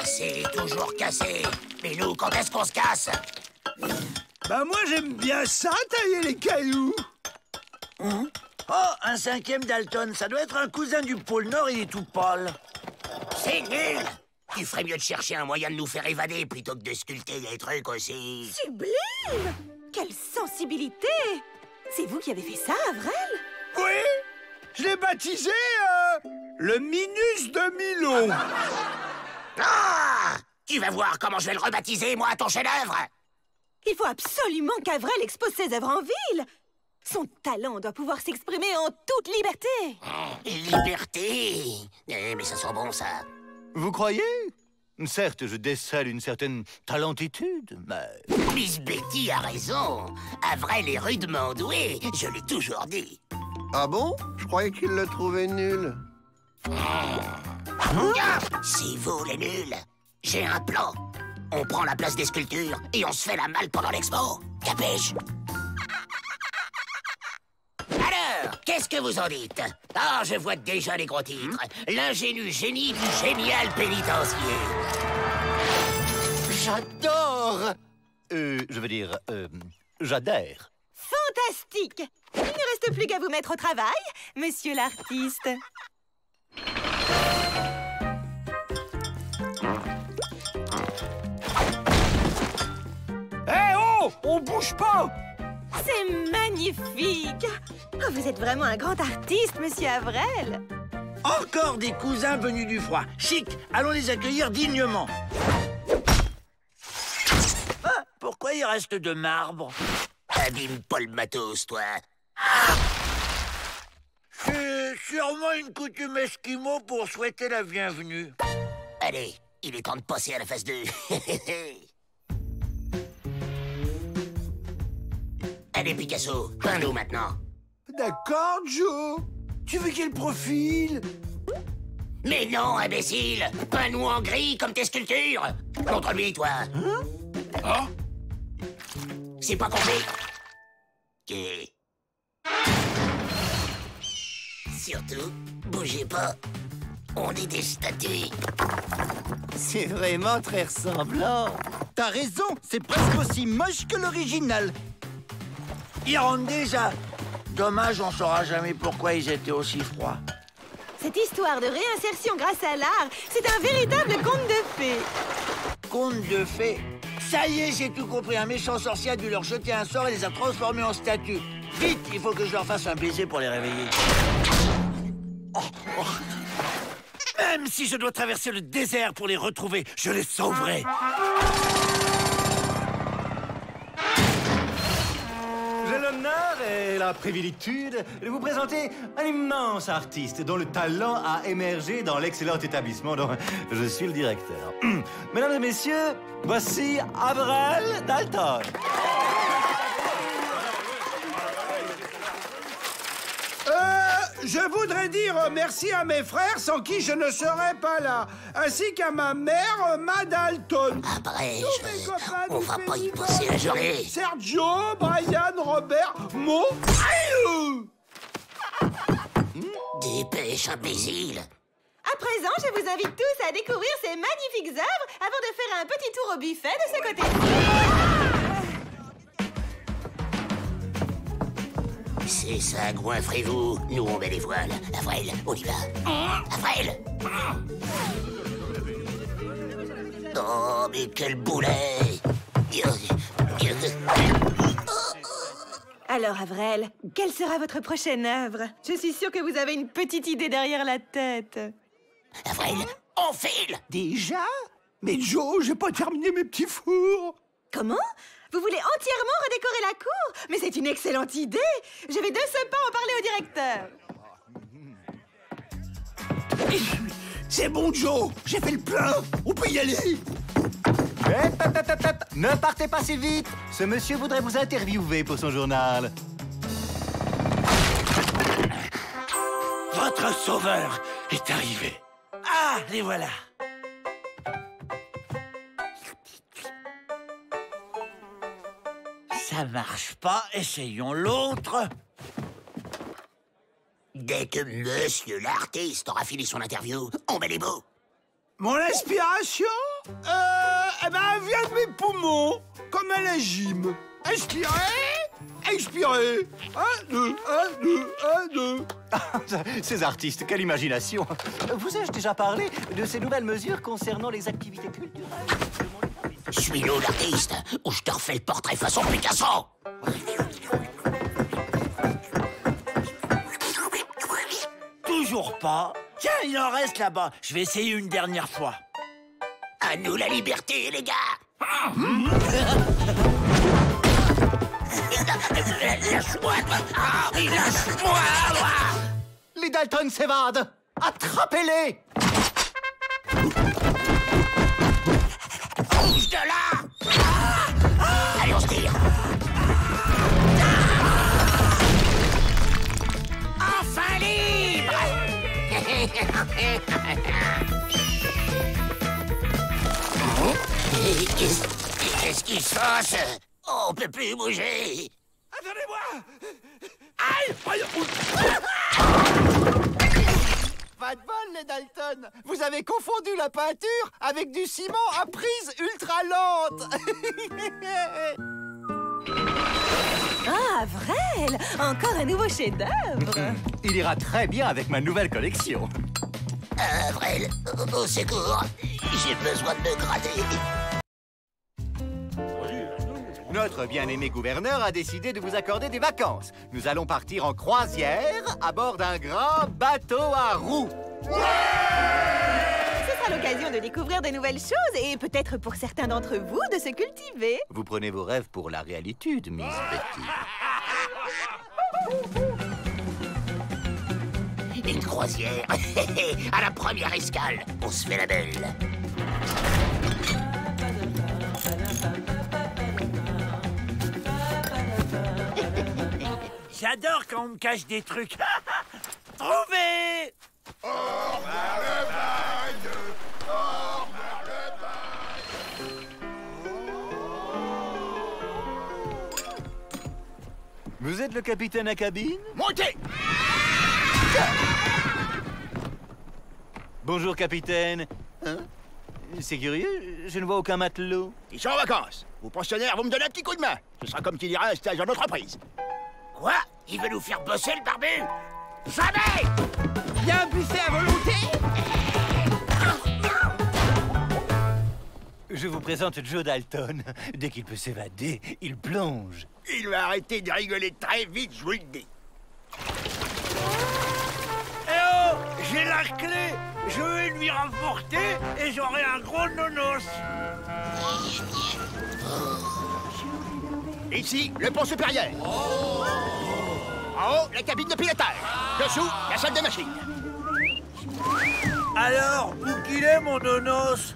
Cassé, toujours cassé. Mais nous, quand est-ce qu'on se casse? Bah moi j'aime bien ça, tailler les cailloux. Oh, un 5e Dalton, ça doit être un cousin du pôle Nord, il est tout pâle. C'est nul! Tu ferais mieux de chercher un moyen de nous faire évader plutôt que de sculpter des trucs aussi. Sublime! Quelle sensibilité! C'est vous qui avez fait ça, Avrel? Oui, je l'ai baptisé le Minus de Milo. Ah! Tu vas voir comment je vais le rebaptiser, moi, ton chef-d'œuvre! Il faut absolument qu'Avrel expose ses œuvres en ville. Son talent doit pouvoir s'exprimer en toute liberté. Liberté! Mais ça sent bon, ça. Vous croyez? Certes, je décèle une certaine talentitude, mais... Miss Betty a raison. Avrel est rudement doué, je l'ai toujours dit. Ah bon? Je croyais qu'il le trouvait nul. C'est vous, les nuls. J'ai un plan. On prend la place des sculptures et on se fait la malle pendant l'expo. Capiche? Alors, qu'est-ce que vous en dites? Ah, je vois déjà les gros titres. L'ingénu génie du génial pénitencier. J'adore! Je veux dire, j'adhère. Fantastique! Il ne reste plus qu'à vous mettre au travail, monsieur l'artiste. Eh oh! On bouge pas! C'est magnifique! Oh, vous êtes vraiment un grand artiste, monsieur Avrel. Encore des cousins venus du froid. Chic, allons les accueillir dignement. Ah, pourquoi il reste de marbre? Abîme pas le matos, toi. C'est sûrement une coutume esquimau pour souhaiter la bienvenue. Allez, il est temps de passer à la phase 2. Allez, Picasso, peins-nous maintenant. D'accord, Joe. Tu veux quel profil? Mais non, imbécile! Peins-nous en gris comme tes sculptures! Contre lui, toi! Hein? C'est pas compris? Ok. Surtout, bougez pas. On est des statues. C'est vraiment très ressemblant. T'as raison, c'est presque aussi moche que l'original. Ils rentrent déjà. Dommage, on saura jamais pourquoi ils étaient aussi froids. Cette histoire de réinsertion grâce à l'art, c'est un véritable conte de fées. Conte de fées. Ça y est, j'ai tout compris. Un méchant sorcier a dû leur jeter un sort et les a transformés en statues. Vite, il faut que je leur fasse un baiser pour les réveiller. Même si je dois traverser le désert pour les retrouver, je les sauverai. J'ai l'honneur et la privilitude de vous présenter un immense artiste dont le talent a émergé dans l'excellent établissement dont je suis le directeur. Mesdames et messieurs, voici Avrel Dalton. Je voudrais dire merci à mes frères sans qui je ne serais pas là, ainsi qu'à ma mère, Ma Dalton. Après, Tous mes copains on du va pas y festival. passer la journée. Sergio, Brian, Robert, Mo. Dépêche, imbécile. À présent, je vous invite tous à découvrir ces magnifiques œuvres avant de faire un petit tour au buffet de ce côté. C'est ça, goinfrez-vous. Nous, on met les voiles. Avril, on y va. Avril! Oh, mais quel boulet! Alors, Avrel, quelle sera votre prochaine œuvre? Je suis sûre que vous avez une petite idée derrière la tête. Avril, on file! Déjà? Mais Joe, j'ai pas terminé mes petits fours. Comment? Vous voulez entièrement redécorer la cour? Mais c'est une excellente idée! Je vais de ce pas en parler au directeur. C'est bon, Joe, j'ai fait le plein. On peut y aller. Ne partez pas si vite. Ce monsieur voudrait vous interviewer pour son journal. Votre sauveur est arrivé. Ah, les voilà. Ça marche pas, essayons l'autre. Dès que monsieur l'artiste aura fini son interview, on met les mots. Mon inspiration? Eh ben, elle vient de mes poumons, comme un légime. Inspirez, expirez. 1, 2, 1, 2, 1, 2. Ces artistes, quelle imagination! Vous ai-je déjà parlé de ces nouvelles mesures concernant les activités culturelles? Suis-nous l'artiste, ou je te refais le portrait façon Picasso. Toujours pas. Tiens, il en reste là-bas. Je vais essayer une dernière fois. À nous la liberté, les gars. Lâche-moi. Lâche-moi. Les Dalton s'évadent! Attrapez-les! Bouge de là. Allez, on se tire. Enfin libre. Qu'est-ce qui se passe? On peut plus bouger. Attendez-moi. Aïe! Pas de bol, les Dalton. Vous avez confondu la peinture avec du ciment à prise ultra lente. Ah, Vrel! Encore un nouveau chef-d'œuvre! Il ira très bien avec ma nouvelle collection. Vrel, au secours. J'ai besoin de me grader. Notre bien-aimé gouverneur a décidé de vous accorder des vacances. Nous allons partir en croisière à bord d'un grand bateau à roues. Ce sera l'occasion de découvrir de nouvelles choses et peut-être pour certains d'entre vous de se cultiver. Vous prenez vos rêves pour la réalité, Miss Betty. Une croisière. À la première escale, on se fait la belle. J'adore quand on me cache des trucs. Trouvé! Vous êtes le capitaine à cabine? Montez! Bonjour, capitaine. Hein? C'est curieux, je ne vois aucun matelot. Ils sont en vacances. Vos pensionnaires vont me donner un petit coup de main. Ce sera comme qui dirait un stage en entreprise. Quoi? Il veut nous faire bosser le barbu? Jamais! Il y a un buffet à volonté? Je vous présente Joe Dalton. Dès qu'il peut s'évader, il plonge. Il va arrêter de rigoler très vite, je vous le dis. Eh oh! J'ai la clé! Je vais lui rapporter et j'aurai un gros nonos! Ici, le pont supérieur. En haut, la cabine de pilotage. Dessous, la salle de machine. Alors, où qu'il est, mon nonos?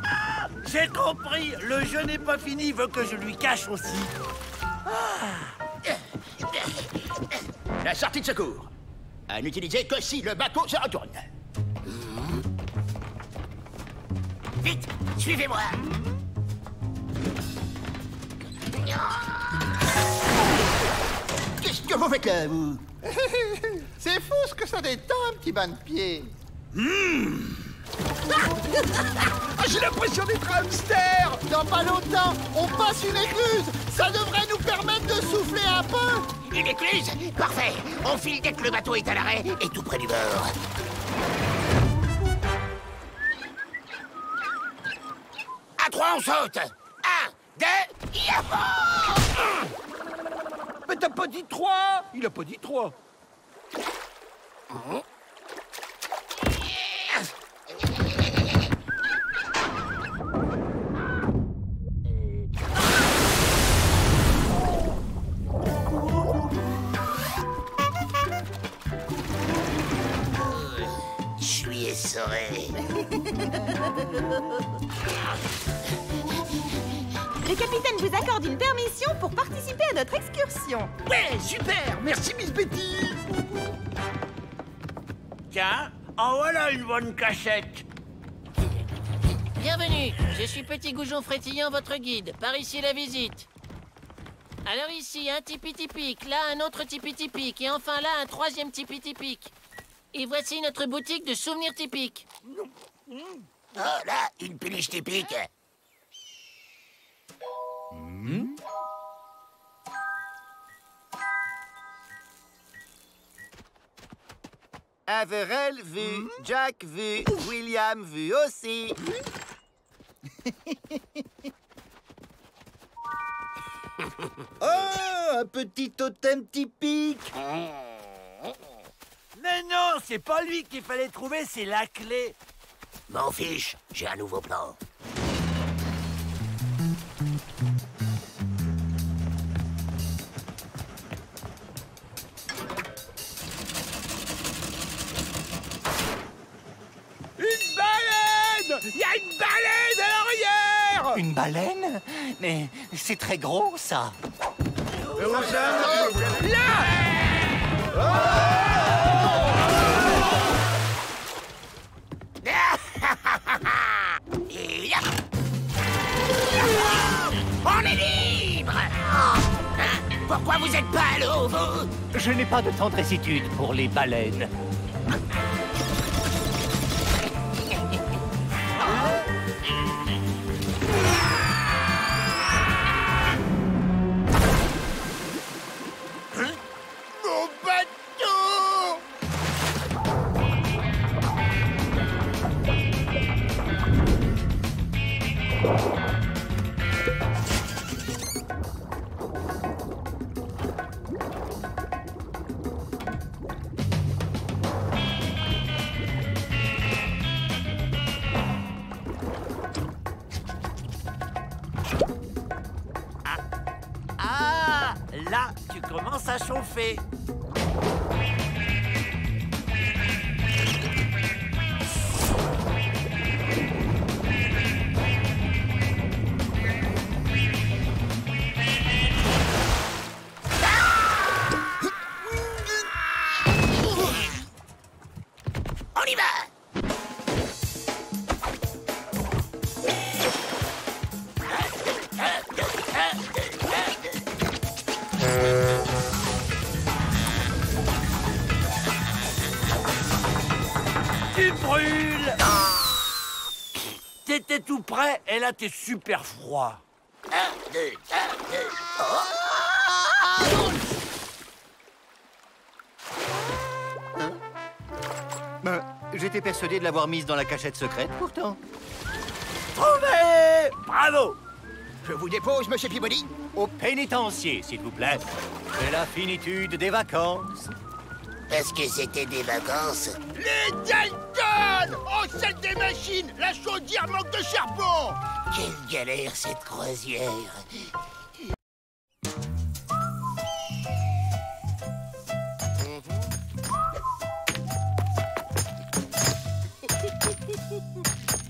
Ah, j'ai compris! Le jeu n'est pas fini, il veut que je lui cache aussi. La sortie de secours. À n'utiliser que si le bateau se retourne. Vite, suivez-moi. Qu'est-ce que vous faites là, vous? C'est fou ce que ça détend, un petit bain de pied. Ah, j'ai l'impression d'être un hamster. Dans pas longtemps, on passe une écluse. Ça devrait nous permettre de souffler un peu. Une écluse? Parfait. On file dès que le bateau est à l'arrêt et tout près du bord. À 3, on saute. 1, 2, yahoo! Mais t'as pas dit 3? Il a pas dit 3. Je suis essoré. Le capitaine vous accorde une permission pour participer à notre excursion. Ouais, super. Merci, Miss Betty. Tiens, en voilà une bonne cachette. Bienvenue, je suis Petit Goujon Frétillant, votre guide. Par ici la visite. Alors ici, un tipi typique, là un autre tipi typique, et enfin là un troisième tipi typique. Et voici notre boutique de souvenirs typiques. Oh, là, une péniche typique. Averell vu, Jack vu, William vu aussi. Oh, un petit totem typique. Mais non, c'est pas lui qu'il fallait trouver, c'est la clé. M'en fiche, j'ai un nouveau plan. Une baleine! Il y a une baleine à l'arrière! Une baleine? Mais c'est très gros, ça. Et là. On est libre! Hein? Pourquoi vous êtes pas à l'eau, vous? Je n'ai pas de tendressitude pour les baleines. Mon bateau! Ah, là, tu commences à chauffer. On y va! Tu brûles. T'étais tout prêt et là t'es super froid. 1, 2, 1, 2. J'étais persuadé de l'avoir mise dans la cachette secrète, pourtant. Trouvé! Bravo! Je vous dépose, monsieur Peabody. Au pénitencier, s'il vous plaît. C'est la finitude des vacances. Parce que c'était des vacances. Les Dalton! Oh, celle des machines! La chaudière manque de charbon! Quelle galère cette croisière.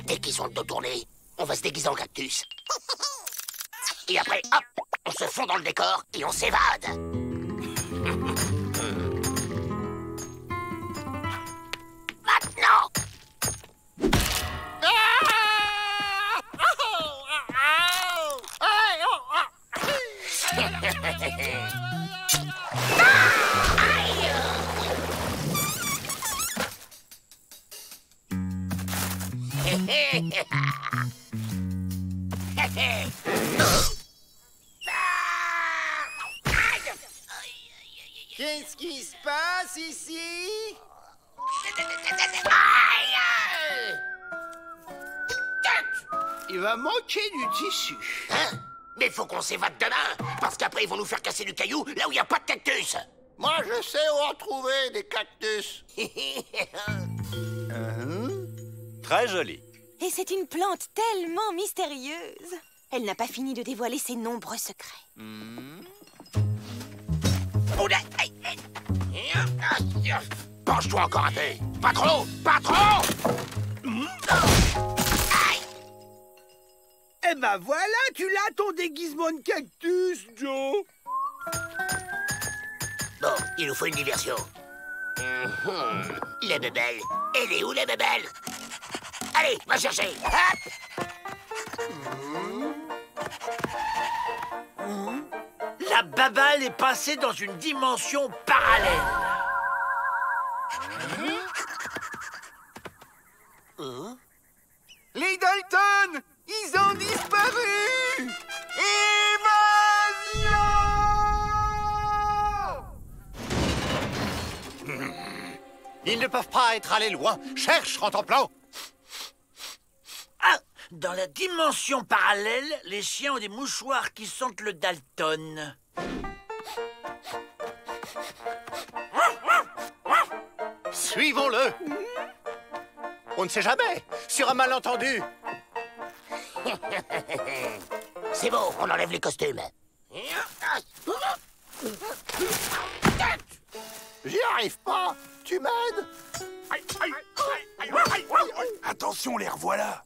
Dès qu'ils ont le dos tourné, on va se déguiser en cactus. Et après, hop, on se fond dans le décor et on s'évade. Maintenant! Qu'est-ce qui se passe ici? Il va manquer du tissu. Hein? Mais faut qu'on s'évade demain, parce qu'après ils vont nous faire casser du caillou là où il n'y a pas de cactus. Moi, je sais où en trouver des cactus. Très joli. Et c'est une plante tellement mystérieuse. Elle n'a pas fini de dévoiler ses nombreux secrets. Penche-toi encore un peu. Pas trop, pas trop. Eh ben voilà, tu l'as ton déguisement de cactus, Joe. Bon, il nous faut une diversion. Les bébelles. Elle est où, les bébelles? Allez, va chercher. Hop. La babale est passée dans une dimension parallèle. ne peuvent pas être allés loin. Cherche, Rantanplan. Ah! Dans la dimension parallèle, les chiens ont des mouchoirs qui sentent le Dalton. Suivons-le. On ne sait jamais. Sur un malentendu. C'est bon, on enlève les costumes. J'y arrive pas. Tu m'aides? Attention, les revoilà.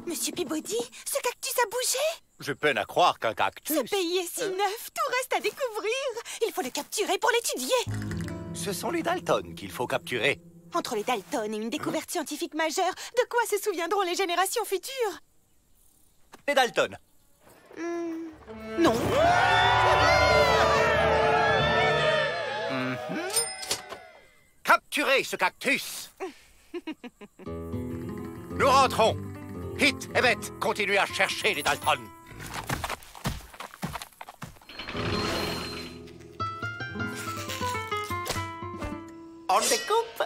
Monsieur Peabody, ce cactus a bougé. Je peine à croire qu'un cactus... Ce pays est si neuf, tout reste à découvrir. Il faut le capturer pour l'étudier. Ce sont les Dalton qu'il faut capturer. Entre les Dalton et une découverte scientifique majeure, de quoi se souviendront les générations futures? Les Dalton. Non. Capturez ce cactus. Nous rentrons. Hit et Beth, continuez à chercher les Dalton. On découpe.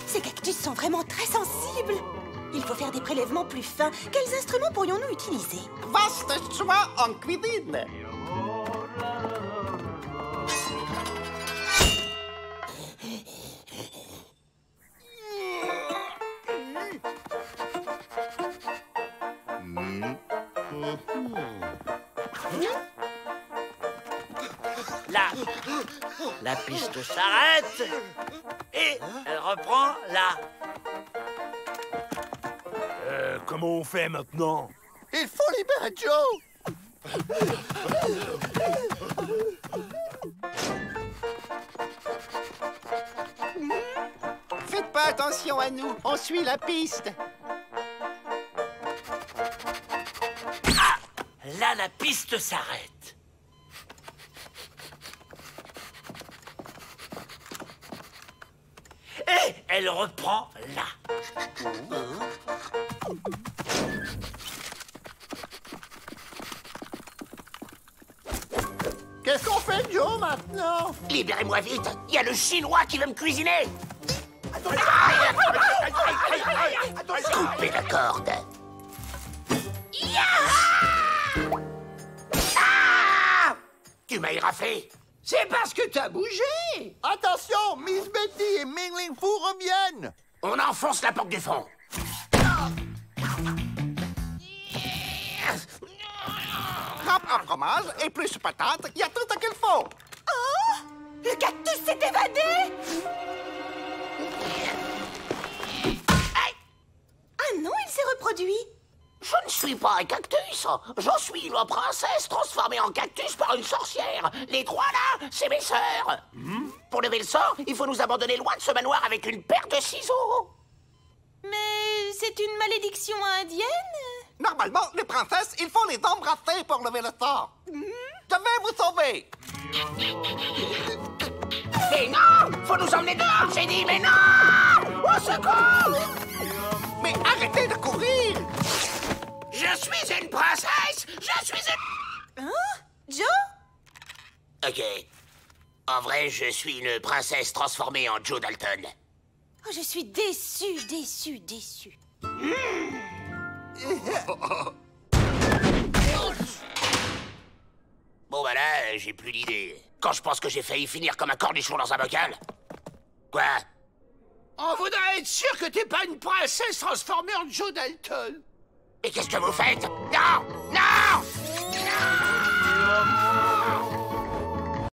Ces cactus sont vraiment très sensibles. Il faut faire des prélèvements plus fins. Quels instruments pourrions-nous utiliser? Vaste choix en cuisine. Là, la piste s'arrête et elle reprend là. Comment on fait maintenant? Il faut libérer Joe. Faites pas attention à nous, on suit la piste. Ah! Là, la piste s'arrête. Et elle reprend là. Qu'est-ce qu'on fait, Joe, maintenant? Libérez-moi vite, il y a le Chinois qui veut me cuisiner. Coupez la corde. Tu m'as éraflé. C'est parce que t'as bougé. Attention, Miss Betty et Mingling Fu reviennent. On enfonce la porte du fond. Râpe à fromage et plus patates, il y a tout ce qu'il faut. Oh! Le cactus s'est évadé! Ah non, il s'est reproduit. Je ne suis pas un cactus. Je suis la princesse transformée en cactus par une sorcière. Les trois là, c'est mes sœurs. Pour lever le sort, il faut nous abandonner loin de ce manoir avec une paire de ciseaux. Mais c'est une malédiction indienne? Normalement, les princesses, il faut les embrasser pour lever le sort. Je vais vous sauver. Mais non! Faut nous emmener dehors, j'ai dit, mais non! Au secours! Mais arrêtez de courir! Je suis une princesse! Je suis une... Hein? Joe? Ok. En vrai, je suis une princesse transformée en Joe Dalton. Oh, je suis déçue. Bon, bah là, j'ai plus d'idée. Quand je pense que j'ai failli finir comme un cornichon dans un bocal. Quoi? On voudrait être sûr que t'es pas une princesse transformée en Joe Dalton. Mais qu'est-ce que vous faites? Non! Non!